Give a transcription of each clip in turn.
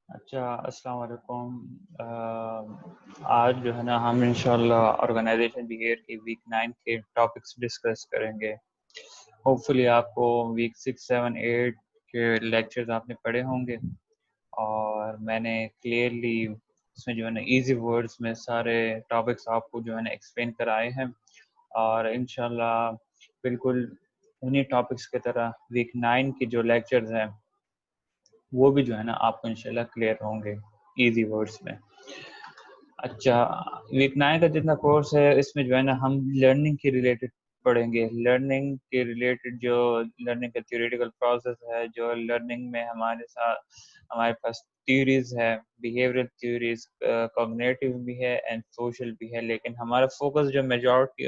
اچھا، السلام علیکم۔ آج جو ہے نا ہم انشاءاللہ آرگنائزیشن بیہیویئر کی ویک 9 کے ٹاپکس ڈسکس کریں گے۔ ہوپ فلی آپ کو ویک 6 7 8 کے لیکچرز آپ نے پڑھے ہوں گے، اور میں نے کلیئرلی اس میں جو ہے نا ایزی ورڈز میں سارے ٹاپکس آپ کو جو ہے نا ایکسپلین کرائے ہیں، اور انشاءاللہ بالکل انہیں ٹاپکس کی طرح ویک 9 کے جو لیکچرز ہیں وہ بھی جو ہے نا آپ کو انشاءاللہ کلیئر ہوں گے ایزی ورڈز میں۔ اچھا، ویک 9 کا جتنا کورس ہے اس میں جو ہے نا ہم لرننگ کے ریلیٹڈ پڑھیں گے۔ لرننگ کے ریلیٹڈ جو لرننگ کا تھیوریٹیکل پروسیس ہے، جو لرننگ میں ہمارے پاس تھیوریز ہے، بیہیویئرل تھیوریز، کوگنیٹو بھی ہے اینڈ سوشل بھی ہے، لیکن ہمارا فوکس جو میجورٹی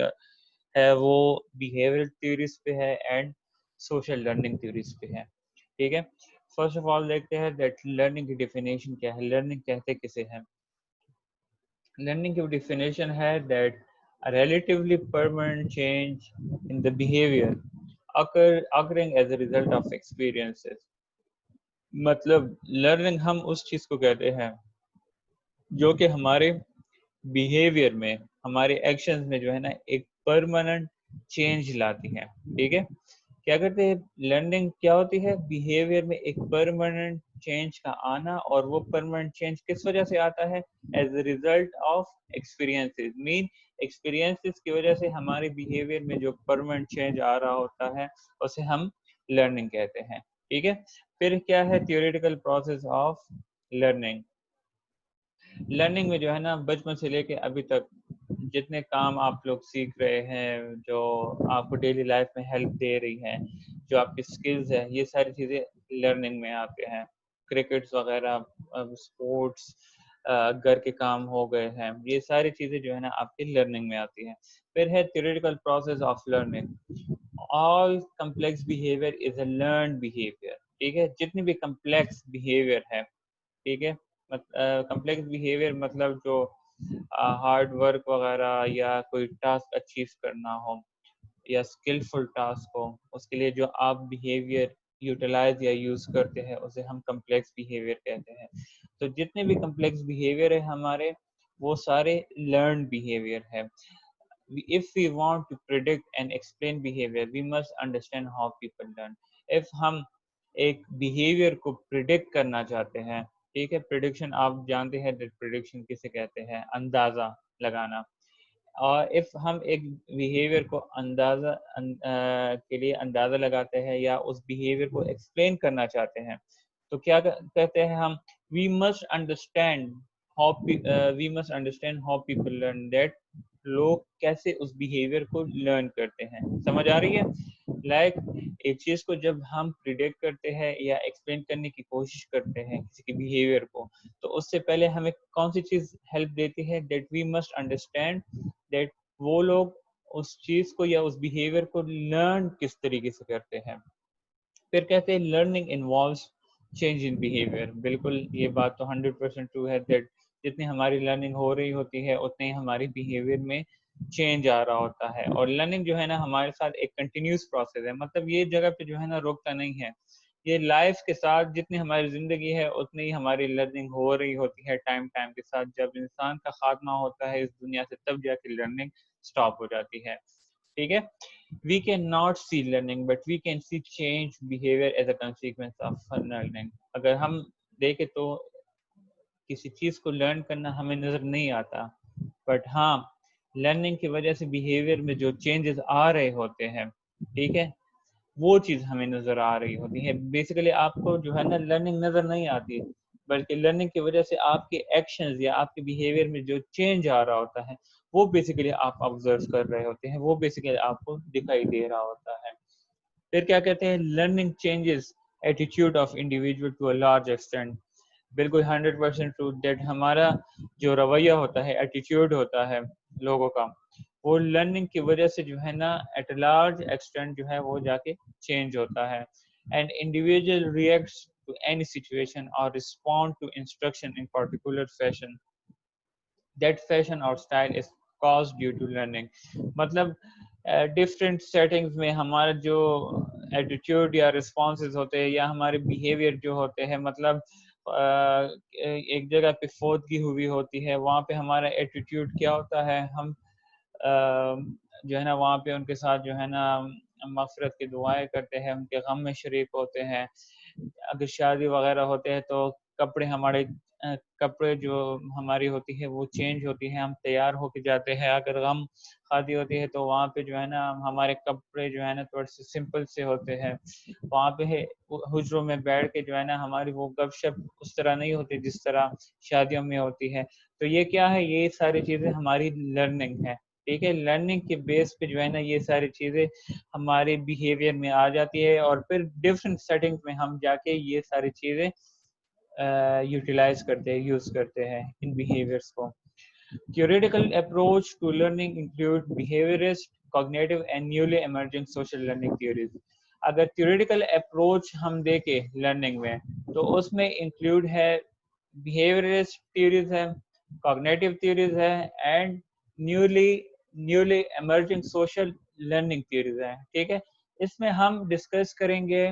ہے وہ بیہیویئرل تھیوریز پہ ہے اینڈ سوشل لرننگ تھیوریز پہ ہے، ٹھیک ہے۔ فرسٹ آف آل دیکھتے ہیں دیٹ لرننگ کی ڈیفینیشن کیا ہے، لرننگ کہتے کسے ہیں۔ لرننگ کی ڈیفینیشن ہے that relatively permanent change in the behaviour occurring as a result of experiences۔ مطلب لرننگ ہم اس چیز کو کہتے ہیں جو کہ ہمارے بیہیویئر میں، ہمارے ایکشنز میں جو ہے نا ایک پرماننٹ چینج لاتی ہے، ٹھیک ہے۔ کیا کرتے ہیں لرننگ، کیا ہوتی ہے بیہیویئر میں ایک پرماننٹ چینج کا آنا، اور وہ پرماننٹ چینج کس وجہ سے آتا ہے؟ As a result of experiences, مین ایکسپیرینسز کی وجہ سے ہمارے بیہیویئر میں جو پرماننٹ چینج آ رہا ہوتا ہے اسے ہم لرننگ کہتے ہیں، ٹھیک ہے۔ پھر کیا ہے theoretical process of learning. Learning میں جو ہے نا بچپن سے لے کے ابھی تک جتنے کام آپ لوگ سیکھ رہے ہیں، جو آپ کو ڈیلی لائف میں ہیلپ دے رہی ہیں، جو آپ کی سکلز ہیں، یہ ساری چیزیں لرننگ میں آتے ہیں۔ کرکٹس وغیرہ، اسپورٹس، گھر کے کام ہو گئے ہیں، یہ ساری چیزیں جو ہے نا آپ کی لرننگ میں آتی ہیں۔ پھر ہے theoretical process of learning. All complex behaviour is a learned behaviour, ٹھیک ہے۔ جتنی بھی کمپلیکس بیہیویئر ہے، ٹھیک ہے، کمپلیکس بیہیویئر مطلب جو ہارڈ ورک وغیرہ یا کوئی ٹاسک اچیو کرنا ہو یا اسکلفل ٹاسک ہو، اس کے لیے جو آپ بیہیویئر یوٹیلائز یا یوز کرتے ہیں اسے ہم کمپلیکس بیہیویئر کہتے ہیں۔ تو جتنے بھی کمپلیکس بیہیویئر ہے ہمارے، وہ سارے لرنڈ بیہیویئر ہے۔ If we want to predict and explain behavior, we must understand how people learn۔ If ہم ایک بیہیویئر کو پریڈکٹ کرنا چاہتے ہیں، ٹھیک ہے، پریڈکشن آپ جانتے ہیں پریڈکشن کسے کہتے ہیں، اندازہ لگانا۔ اور if ہم ایک بیہیویئر کو اندازہ کے لیے اندازہ لگاتے ہیں یا اس بیہیویئر کو ایکسپلین کرنا چاہتے ہیں، تو کیا کہتے ہیں ہم؟ we must understand how people learn that۔ لوگ کیسے اس بیہیویئر کو لرن کرتے ہیں، سمجھ آ رہی ہے؟ لائک ایک چیز کو جب ہم پریڈکٹ کرتے ہیں یا ایکسپلین کرنے کی کوشش کرتے ہیں کسی کے بیہیویئر کو، تو اس سے پہلے ہمیں کون سی چیز ہیلپ دیتی ہے؟ That we must understand that وہ لوگ اس چیز کو یا اس بیہیویئر کو لرن کس طریقے سے کرتے ہیں۔ پھر کہتے ہیں learning involves change in behaviour. بالکل یہ بات تو 100% ٹرو ہے دیٹ جتنی ہماری لرننگ ہو رہی ہوتی ہے اتنے ہی ہماری بیہیویئر میں چینج آ رہا ہوتا ہے۔ اور لرننگ جو ہے نا ہمارے ساتھ ایک کنٹینیوس پروسیس ہے، مطلب یہ جگہ پہ جو ہے نا روکتا نہیں ہے، یہ لائف کے ساتھ جتنی ہماری زندگی ہے اتنی ہی ہماری لرننگ ہو رہی ہوتی ہے ٹائم کے ساتھ۔ جب انسان کا خاتمہ ہوتا ہے اس دنیا سے تب جا کے لرننگ سٹاپ ہو جاتی ہے، ٹھیک ہے۔ We cannot see learning but we can see change behavior as a consequence of learning۔ اگر ہم دیکھیں تو کسی چیز کو لرن کرنا ہمیں نظر نہیں آتا، بٹ ہاں لرننگ کی وجہ سے بیہیویئر میں جو چینجز آ رہے ہوتے ہیں، ٹھیک ہے، وہ چیز ہمیں نظر آ رہی ہوتی ہے۔ بیسیکلی آپ کو جو ہے نا لرننگ نظر نہیں آتی، بلکہ لرننگ کی وجہ سے آپ کے ایکشنز یا آپ کے بیہیویئر میں جو چینج آ رہا ہوتا ہے وہ بیسیکلی آپ آبزرو کر رہے ہوتے ہیں، وہ بیسیکلی آپ کو دکھائی دے رہا ہوتا ہے۔ پھر کیا کہتے ہیں learning changes attitude of individual to a large extent. بالکل 100% ٹرو دیٹ ہمارا جو رویہ ہوتا ہے، ایٹیٹیوڈ ہوتا ہے لوگوں کا، وہ لرننگ کی وجہ سے جو ہے نا ایٹ اے لارج ایکسٹینٹ جو ہے وہ جا کے چینج ہوتا ہے۔ And individual reacts to any situation اور respond to instruction in particular fashion. That fashion اور style is caused due to learning۔ مطلب ڈفرینٹ سیٹنگز میں ہمارا جو ایٹیٹیوڈ یا رسپانسز ہوتے ہیں یا ہمارے بیہیویئر جو ہوتے ہیں، مطلب ایک جگہ پہ فوتگی ہوئی ہوتی ہے, وہاں پہ ہمارا ایٹیٹیوڈ کیا ہوتا ہے, ہم جو ہے نا وہاں پہ ان کے ساتھ جو ہے نا مغفرت کی دعائیں کرتے ہیں, ان کے غم میں شریک ہوتے ہیں. اگر شادی وغیرہ ہوتے ہیں تو کپڑے جو ہماری ہوتی ہے وہ چینج ہوتی ہے, ہم تیار ہو کے جاتے ہیں. اگر غم شادی ہوتی ہے تو وہاں پہ جو ہے نا ہمارے کپڑے جو ہے نا تھوڑے سے سمپل سے ہوتے ہیں. وہاں پہ حجروں میں بیٹھ کے جو ہے نا ہماری وہ گپ شپ اس طرح نہیں ہوتی جس طرح شادیوں میں ہوتی ہے. تو یہ کیا ہے, یہ ساری چیزیں ہماری لرننگ ہے. ٹھیک ہے, لرننگ کے بیس پہ جو ہے نا یہ ساری چیزیں ہمارے بیہیویئر میں آ جاتی ہے, اور پھر ڈفرینٹ سیٹنگ میں ہم جا کے یہ ساری چیزیں یوٹیلائز کرتے ہیں, یوز کرتے ہیں ان بیہیویئرس کو. Theoretical approach to learning include behaviorist, cognitive and newly emerging social learning theories. اگر theoretical approach ہم دیکھیں لرننگ میں تو اس میں انکلوڈ ہے behaviorist theories ہے, cognitive theories ہے, and newly emerging social learning theories ہے. ٹھیک ہے, اس میں ہم ڈسکس کریں گے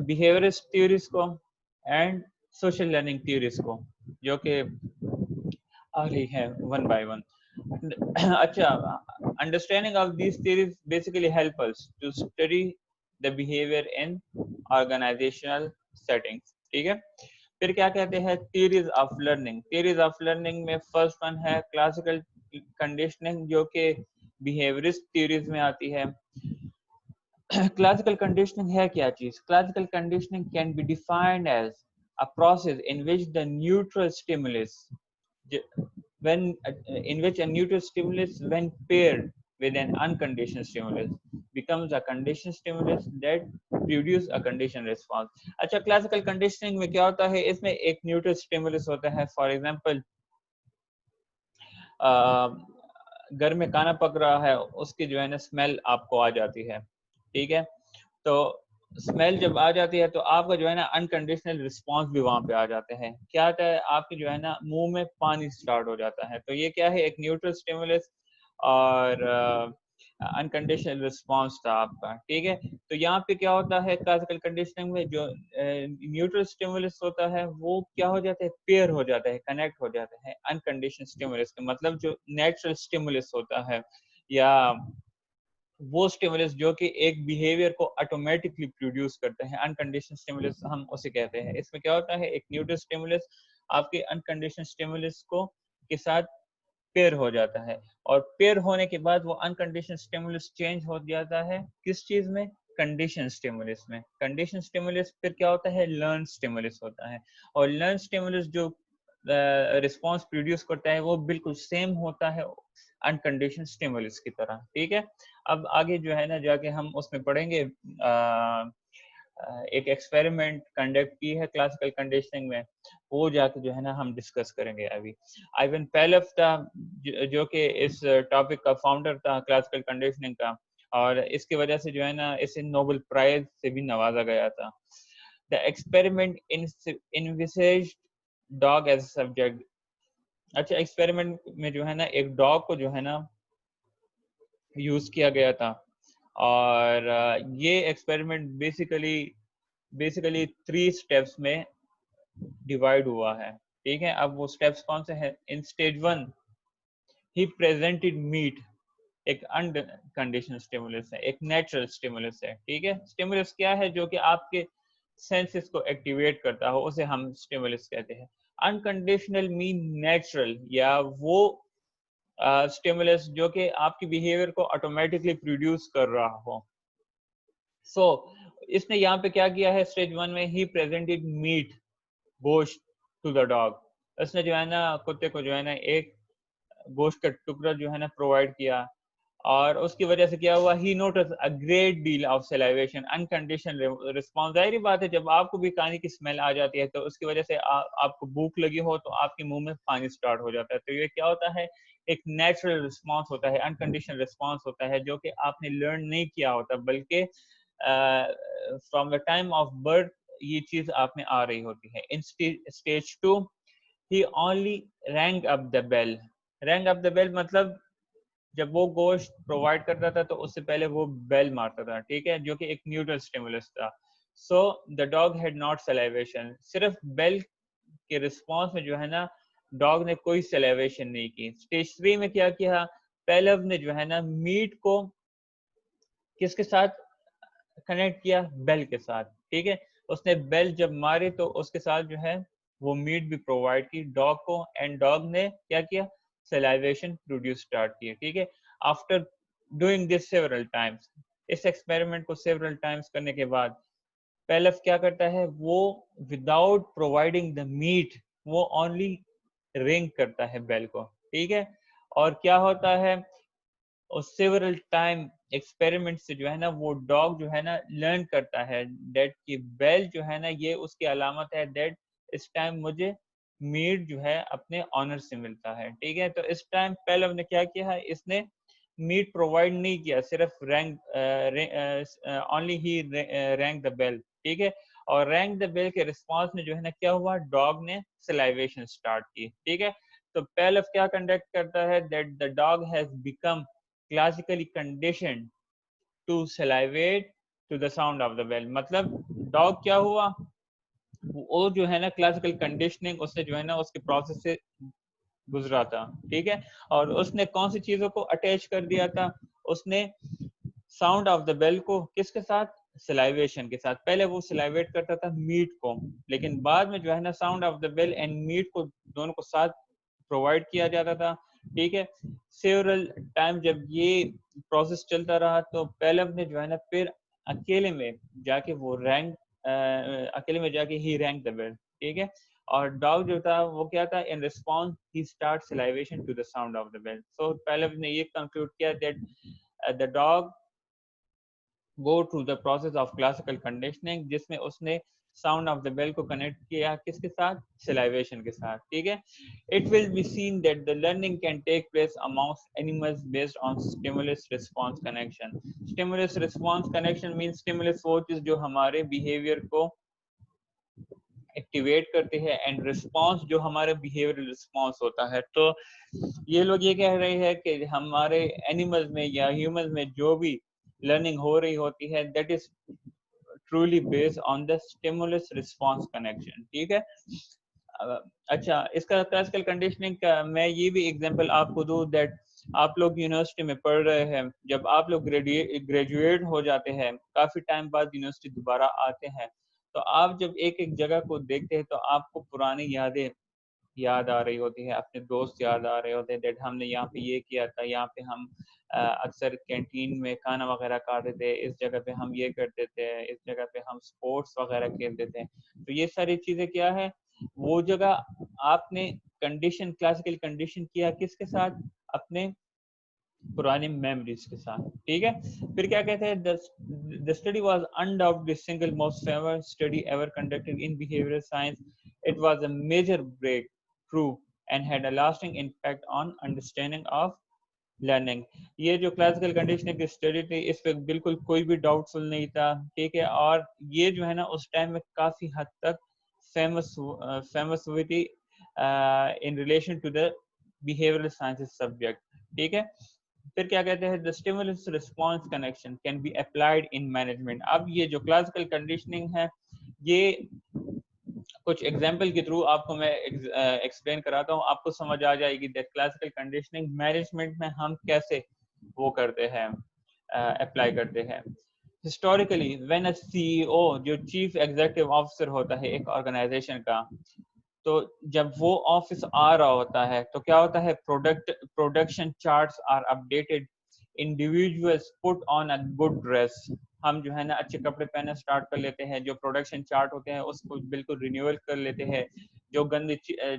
behaviorist theories کو اینڈ social learning theories کو, جو کہ آ رہی ہے ون بائی ون. اچھا, understanding of these theories basically help us to study the behavior in organizational settings. ٹھیک ہے, پھر کیا کہتے ہیں theories of learning. theories of learning میں فرسٹ ون ہے classical conditioning, جو کہ behaviorist theories میں آتی ہے. Classical conditioning ہے کیا چیز؟ Classical conditioning can be defined as a process in which the neutral stimulus when paired with an unconditioned stimulus becomes a conditioned stimulus that produce a conditioned response. اچھا, classical conditioning میں کیا ہوتا ہے, اس میں ایک neutral stimulus ہوتا ہے. For example گھر میں کھانا پک رہا ہے, اس کی جو ہے نا اسمیل آپ کو آ جاتی ہے. ٹھیک ہے, تو اسمیل جب آ جاتی ہے تو آپ کا جو ہے نا انکنڈیشنل رسپانس بھی وہاں پہ آ جاتے ہیں. کیا آتا ہے, آپ کی جو ہے نا منہ میں پانی سٹارٹ ہو جاتا ہے. تو یہ کیا ہے, ایک نیوٹرل اسٹیمولس اور انکنڈیشنل رسپانس تھا آپ کا. ٹھیک ہے, تو یہاں پہ کیا ہوتا ہے کلاسیکل کنڈیشننگ میں, جو نیوٹرل اسٹیمولس ہوتا ہے وہ کیا ہو جاتا ہے, پیئر ہو جاتا ہے, کنیکٹ ہو جاتا ہے انکنڈیشنل اسٹیمولس کا. مطلب جو نیچرل اسٹیمولس ہوتا ہے یا وہ اسٹیمولس جو کہ ایک بیہیویئر کو آٹومیٹکلی پروڈیوس کرتے ہیں, انکنڈیشنل اسٹیمولس ہم اسے کہتے ہیں. اس میں کیا ہوتا ہے, ایک نیوٹرل اسٹیمولس آپ کے انکنڈیشنل اسٹیمولس کو کے ساتھ پیئر ہو جاتا ہے, اور پیئر ہونے کے بعد وہ انکنڈیشنل اسٹیمولس چینج ہو جاتا ہے کس چیز میں, کنڈیشن اسٹیمولس میں. کنڈیشن اسٹیمولس پھر کیا ہوتا ہے, لرن اسٹیمولس ہوتا ہے. اور لرن اسٹیمولس جو رسپانس پروڈیوس کرتا ہے وہ بالکل سیم ہوتا ہے انکنڈیشنل اسٹیمولس کی طرح. ٹھیک ہے, اب آگے جو ہے نا جا کے ہم اس میں پڑھیں گے. ایک ایکسپیریمنٹ کنڈکٹ کی ہے کلاسیکل کنڈیشننگ میں, وہ جا کے جو ہے نا ہم ڈسکس کریں گے ابھی. آئیون پیلف تھا جو کہ اس ٹاپک کا فاؤنڈر تھا کلاسیکل کنڈیشننگ کا, اور اس کی وجہ سے جو ہے نا اسے نوبل پرائز سے بھی نوازا گیا تھا. The experiment envisaged dog as a subject. اچھا, ایکسپیریمنٹ میں جو ہے نا ایک ڈاگ کو جو ہے نا یوز کیا گیا تھا, اور یہ ایکسپیریمنٹ بیسیکلی 3 اسٹیپس میں ڈیوائڈ ہوا ہے. ٹھیک ہے, اب وہ اسٹیپس کون سے ہیں. ان اسٹیج 1 ہی پریزنٹڈ میٹ, ایک انکنڈیشنل اسٹیمولس ہے, ایک نیچرل اسٹیمولس ہے. ٹھیک ہے, اسٹیمولس کیا ہے, جو کہ آپ کے سینسز کو ایکٹیویٹ کرتا ہو, اسے ہم اسٹیمولس کہتے ہیں. انکنڈیشنل مین نیچرل, یا وہ اسٹیمولس جو کہ آپ کی بیہیویئر کو آٹومیٹکلی پروڈیوس کر رہا ہو. سو اس نے یہاں پہ کیا کیا ہے, اسٹیج 1 میں ہی پریزنٹڈ میٹ, گوشت ٹو دا ڈاگ. اس نے جو ہے نا کتے کو جو ہے نا ایک گوشت کا ٹکڑا جو ہے نا پرووائڈ کیا, اور اس کی وجہ سے کیا ہوا, he notes a great deal of salivation, unconditional response. ظاہری بات ہے, جب آپ کو بھی کھانے کی اسمیل آ جاتی ہے تو اس کی وجہ سے آپ کو بھوک لگی ہو تو آپ کے منہ میں پانی سٹارٹ ہو جاتا ہے. تو یہ کیا ہوتا ہے, ایک نیچرل رسپانس ہوتا ہے, انکنڈیشنل رسپانس ہوتا ہے, جو کہ آپ نے لرن نہیں کیا ہوتا, بلکہ from the time of birth یہ چیز آپ میں آ رہی ہوتی ہے. ان اسٹیج 2 ہی اونلی رینگ اپ دا بیل. رینگ اپ دا بیل مطلب جب وہ گوشت پرووائڈ کرتا تھا تو اس سے پہلے وہ بیل مارتا تھا. ٹھیک ہے, جو کہ ایک نیوٹرل اسٹیمولس تھا. so the dog had not salivation. صرف بیل کے رسپانس میں جو ہے نا ڈاگ نے کوئی سلیویشن نہیں کی. اسٹیج 3 میں کیا کیا, پیلو نے جو ہے نا میٹ کو کس کے ساتھ کنیکٹ کیا, بیل کے ساتھ. ٹھیک ہے, اس نے بیل جب مارے تو اس کے ساتھ جو ہے وہ میٹ بھی پرووائڈ کی ڈاگ کو, اینڈ ڈاگ نے کیا کیا, سلیویشن پروڈیوس اسٹارٹ کی. ٹھیک ہے, after doing this several times, اس ایکسپیریمنٹ کو سیورل ٹائمس کرنے کے بعد پیلف کیا کرتا ہے, وہ وداؤٹ پرووائڈنگ دا میٹ وہ اونلی رنگ کرتا ہے بیل کو. ٹھیک ہے, اور کیا ہوتا ہے, اور سیورل ٹائم ایکسپیریمنٹ سے جو ہے نا وہ ڈاگ جو ہے نا لرن کرتا ہے دیٹ کہ بیل جو ہے نا یہ اس کی علامت ہے دیٹ اس ٹائم مجھے میٹ جو ہے اپنے آنر سے ملتا ہے. ٹھیک ہے, تو اس ٹائم پیلو نے کیا کیا ہے, اس نے میٹ پرووائڈ نہیں کیا, صرف رینک اونلی ہی رینک دا بیل. ٹھیک ہے, اور رینک دا بیل کے رسپانس میں جو ہے نا کیا ہوا, ڈاگ نے سلائیویشن اسٹارٹ کی. ٹھیک ہے, تو پیلو کیا کنڈکٹ کرتا ہے that the dog has become classically conditioned to salivate to the sound of the bell. مطلب ڈاگ کیا ہوا, وہ جو ہے نا کلاسیکل کنڈیشننگ اس نے جو ہے نا اس کے پروسیس سے گزرا تھا. ٹھیک ہے, اور اس نے کون سی چیزوں کو اٹیچ کر دیا تھا, اس نے ساؤنڈ آف دا بیل کو کس کے ساتھ, سلائیویشن کے ساتھ. پہلے وہ سلائیویٹ کرتا تھا میٹ کو, لیکن بعد میں جو ہے نا sound of the bell and meat کو دونوں کو ساتھ پرووائڈ کیا جاتا تھا. ٹھیک ہے, سیورل ٹائم جب یہ پروسیس چلتا رہا تو پیلب نے جو ہے نا پھر اکیلے میں جا کے وہ رینک اکیلے میں جا کے ہی رینک دا بیل. ٹھیک ہے, اور ڈاگ جو تھا وہ کیا تھا, in response he start salivation to the sound of the bell. So Pavlov نے یہ کنکلوڈ کیا that the dog go through the process of classical conditioning, جس میں اس نے ساؤنڈ آف دا بیل کو کنیکٹ کیا کس کے ساتھ, سلائیویشن کے ساتھ. ٹھیک ہے, it will be seen that the learning can take place amongst animals based on stimulus response connection. Stimulus response connection means stimulus وہ چیز جو ہمارے behavior کو ایکٹیویٹ کرتے ہیں, اینڈ رسپانس جو ہمارے بیہیویئرل رسپانس ہوتا ہے. تو یہ لوگ یہ کہہ رہے ہیں کہ ہمارے اینیملز میں یا ہیومنز میں جو بھی لرننگ ہو رہی ہوتی ہے that is truly based on the stimulus response connection. ٹھیک ہے, اچھا اس کا کلاسیکل کنڈیشننگ کا میں یہ بھی ایگزامپل آپ کو دوں دیٹ آپ لوگ یونیورسٹی میں پڑھ رہے ہیں, جب آپ لوگ گریجویٹ ہو جاتے ہیں, کافی ٹائم بعد یونیورسٹی دوبارہ آتے ہیں, تو آپ جب ایک ایک جگہ کو دیکھتے ہیں تو آپ کو پرانی یادیں یاد آ رہی ہوتی ہے, اپنے دوست یاد آ رہے ہوتے ہیں دیٹ ہم نے یہاں پہ یہ کیا تھا, یہاں پہ ہم اکثر کینٹین میں کھانا وغیرہ کھاتے تھے, اس جگہ پہ ہم یہ کرتے تھے, اس جگہ پہ ہم سپورٹس وغیرہ کھیلتے تھے. تو یہ ساری چیزیں کیا ہے, وہ جگہ آپ نے کنڈیشن کلاسیکل کنڈیشن کیا کس کے ساتھ, اپنے پرانے میموریز کے ساتھ. ٹھیک ہے, پھر کیا کہتے ہیں, the study was undoubtedly single most famous study ever conducted in behavioral science. It was a major breakthrough and had a lasting impact on understanding of learning. یہ جو کلاسیکل کنڈیشننگ کی اسٹڈی تھی اس پہ بالکل کوئی بھی ڈاؤٹ فل نہیں تھا. ٹھیک ہے, اور یہ جو ہے نا اس ٹائم میں کافی حد تک فیمس ہوئی تھی in relation to the behavioral sciences subject. ٹھیک ہے, پھر کیا کہتے ہیں, the stimulus response connection can be applied in management. اب یہ جو کلاسیکل کنڈیشننگ ہے یہ کچھ ایگزامپل کے تھرو آپ کو میں ایکسپلین کراتا ہوں, آپ کو سمجھ آ جائے گی دیٹ کلاسیکل کنڈیشننگ مینجمنٹ میں ہم کیسے وہ کرتے ہیں, اپلائی کرتے ہیں. ہسٹوریکلی وین اے سی ای او جو چیف ایگزیکٹو آفیسر ہوتا ہے ایک آرگنائزیشن کا, تو جب وہ آفس آ رہا ہوتا ہے تو کیا ہوتا ہے, production charts are updated, individuals put on a good dress. ہم جو ہے نا اچھے کپڑے پہننا اسٹارٹ کر لیتے ہیں, جو پروڈکشن چارٹ ہوتے ہیں اس کو بالکل رینیول کر لیتے ہیں, جو گندی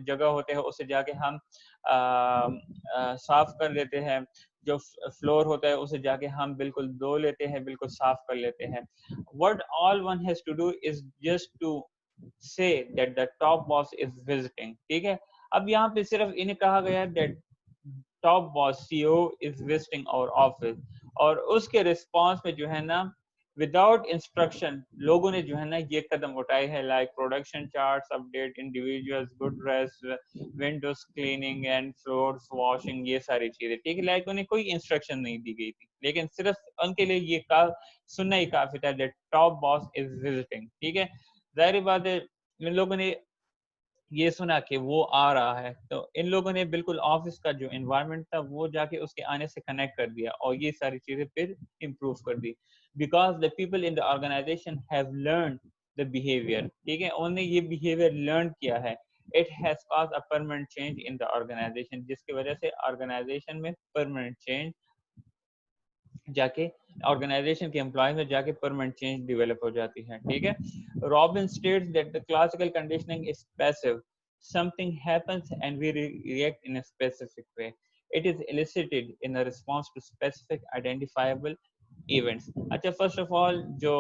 جگہ ہوتے ہیں اسے جا کے ہم صاف کر لیتے ہیں, جو فلور ہوتا ہے اسے جا کے ہم بالکل دھو لیتے ہیں, بالکل صاف کر لیتے ہیں. What all one has to do is just to say that the top boss is visiting. ٹھیک ہے, اب یہاں پہ صرف انہیں کہا گیا that top boss CEO is visiting our office, اور اس کے رسپانس میں جو ہے نا وداؤٹ انسٹرکشن لوگوں نے جو ہے نا یہ قدم اٹھائے ہیں, like production charts update, individuals good rest, Windows cleaning and floors washing, یہ ساری چیزیں, ٹھیک ہے, لائک انہیں کوئی انسٹرکشن نہیں دی گئی تھی, لیکن صرف ان کے لیے یہ سننا ہی کافی تھا that top boss is visiting, ٹھیک ہے. ظاہر بات ہے ان لوگوں نے یہ سنا کہ وہ آ رہا ہے, تو ان لوگوں نے بالکل آفس کا جو انوائرمنٹ تھا وہ جا کے اس کے آنے سے کنیکٹ کر دیا, اور یہ ساری چیزیں پھر امپروو کر دی, because the people in the organization have learned the behaviour, ٹھیک ہے, انہوں نے یہ بیہیویئر لرن کیا ہے. It has cause a permanent change in the organization, جس کی وجہ سے آرگنائزیشن میں پرماننٹ چینج جا کے آرگنائزیشن کے امپلائز میں جا کے پرماننٹ چینج ڈیولپ ہو جاتی ہے, ٹھیک ہے. Robin states that the classical conditioning is passive. Something happens and we react in a specific way. It is elicited in a response to specific identifiable events. اچھا, first of all جو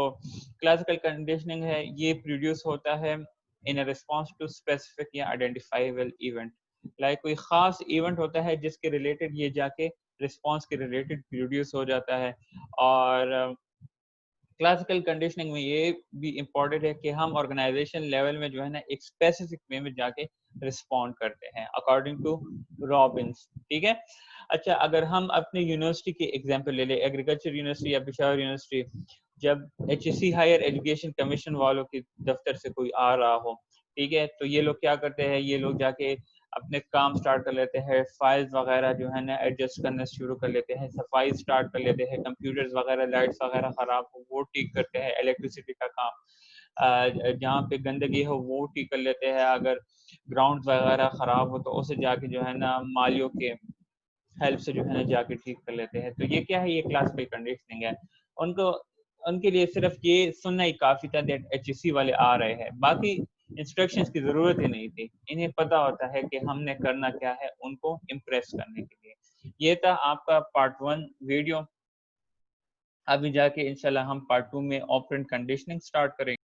classical conditioning ہے یہ produce ہوتا ہے in response to specific یا identifiable event, like کوئی خاص event ہوتا ہے جس کے ریلیٹڈ یہ جا کے رسپانس کے ریلیٹڈ پروڈیوس ہو جاتا ہے. اور کلاسیکل کنڈیشننگ میں یہ بھی امپورٹنٹ ہے کہ ہم آرگنائزیشن لیول میں جو ہے نا ایک اسپیسیفک وے میں جا کے رسپونڈ کرتے ہیں اکارڈنگ ٹو رابنس, ٹھیک ہے. اچھا, اگر ہم اپنے یونیورسٹی کی ایگزامپل لے لیں, ایگریکلچر یونیورسٹی یا پشاور یونیورسٹی, جب H S C higher education commission والوں کے دفتر سے کوئی آ رہا ہو, ٹھیک ہے, تو یہ لوگ کیا کرتے ہیں, یہ لوگ جا کے اپنے کام سٹارٹ کر لیتے ہیں, فائلز وغیرہ جو ہے نا ایڈجسٹ کرنا شروع کر لیتے ہیں, صفائی سٹارٹ کر لیتے ہیں, کمپیوٹرز وغیرہ لائٹس وغیرہ خراب ہو وہ ٹھیک کرتے ہیں, الیکٹریسٹی کا کام جہاں پہ گندگی ہو وہ ٹھیک کر لیتے ہیں, اگر گراؤنڈ وغیرہ خراب ہو تو اسے جا کے جو ہے نا مالیوں کے ہیلپ سے جو ہے نا جا کے ٹھیک کر لیتے ہیں. تو یہ کیا ہے, یہ کلاسیکل کنڈیشننگ ہے. ان کے لیے صرف یہ سننا ہی کافی تھا دیٹ ایچ ایس سی والے آ رہے ہیں, باقی انسٹرکشنز کی ضرورت ہی نہیں تھی, انہیں پتا ہوتا ہے کہ ہم نے کرنا کیا ہے ان کو امپریس کرنے کے لیے. یہ تھا آپ کا پارٹ 1 ویڈیو. ابھی جا کے انشاءاللہ ہم پارٹ 2 میں آپرینٹ کنڈیشننگ سٹارٹ کریں گے.